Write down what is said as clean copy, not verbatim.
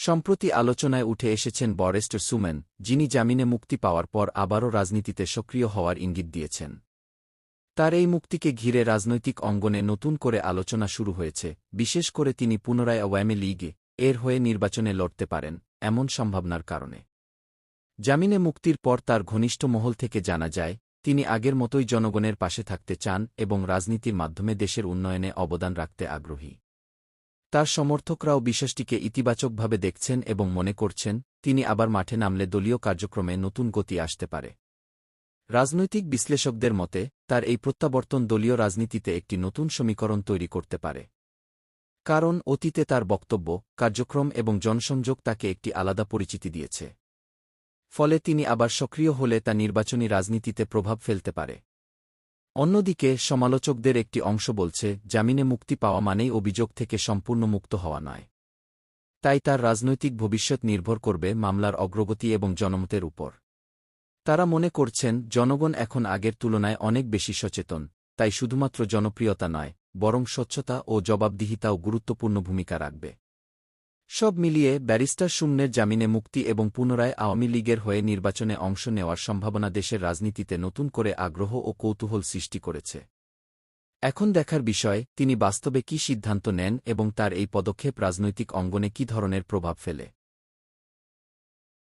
সম্প্রতি আলোচনায় উঠে এসেছেন বরেস্টার সুমেন, যিনি জামিনে মুক্তি পাওয়ার পর আবারও রাজনীতিতে সক্রিয় হওয়ার ইঙ্গিত দিয়েছেন। তার এই মুক্তিকে ঘিরে রাজনৈতিক অঙ্গনে নতুন করে আলোচনা শুরু হয়েছে, বিশেষ করে তিনি পুনরায় আওয়ামী লীগে এর হয়ে নির্বাচনে লড়তে পারেন এমন সম্ভাবনার কারণে। জামিনে মুক্তির পর তার ঘনিষ্ঠ মহল থেকে জানা যায়, তিনি আগের মতোই জনগণের পাশে থাকতে চান এবং রাজনীতির মাধ্যমে দেশের উন্নয়নে অবদান রাখতে আগ্রহী। তার সমর্থকরাও বিষয়টিকে ইতিবাচকভাবে দেখছেন এবং মনে করছেন, তিনি আবার মাঠে নামলে দলীয় কার্যক্রমে নতুন গতি আসতে পারে। রাজনৈতিক বিশ্লেষকদের মতে, তার এই প্রত্যাবর্তন দলীয় রাজনীতিতে একটি নতুন সমীকরণ তৈরি করতে পারে। কারণ অতীতে তার বক্তব্য, কার্যক্রম এবং জনসংযোগ তাকে একটি আলাদা পরিচিতি দিয়েছে। ফলে তিনি আবার সক্রিয় হলে তা নির্বাচনী রাজনীতিতে প্রভাব ফেলতে পারে। অন্যদিকে সমালোচকদের একটি অংশ বলছে, জামিনে মুক্তি পাওয়া মানেই অভিযোগ থেকে সম্পূর্ণ মুক্ত হওয়া নয়। তাই তার রাজনৈতিক ভবিষ্যৎ নির্ভর করবে মামলার অগ্রগতি এবং জনমতের উপর। তারা মনে করছেন, জনগণ এখন আগের তুলনায় অনেক বেশি সচেতন, তাই শুধুমাত্র জনপ্রিয়তা নয়, বরং স্বচ্ছতা ও জবাবদিহিতাও গুরুত্বপূর্ণ ভূমিকা রাখবে। সব মিলিয়ে ব্যারিস্টার সুমনের জামিনে মুক্তি এবং পুনরায় আওয়ামী লীগের হয়ে নির্বাচনে অংশ নেওয়ার সম্ভাবনা দেশের রাজনীতিতে নতুন করে আগ্রহ ও কৌতূহল সৃষ্টি করেছে। এখন দেখার বিষয়, তিনি বাস্তবে কী সিদ্ধান্ত নেন এবং তার এই পদক্ষেপ রাজনৈতিক অঙ্গনে কী ধরনের প্রভাব ফেলে।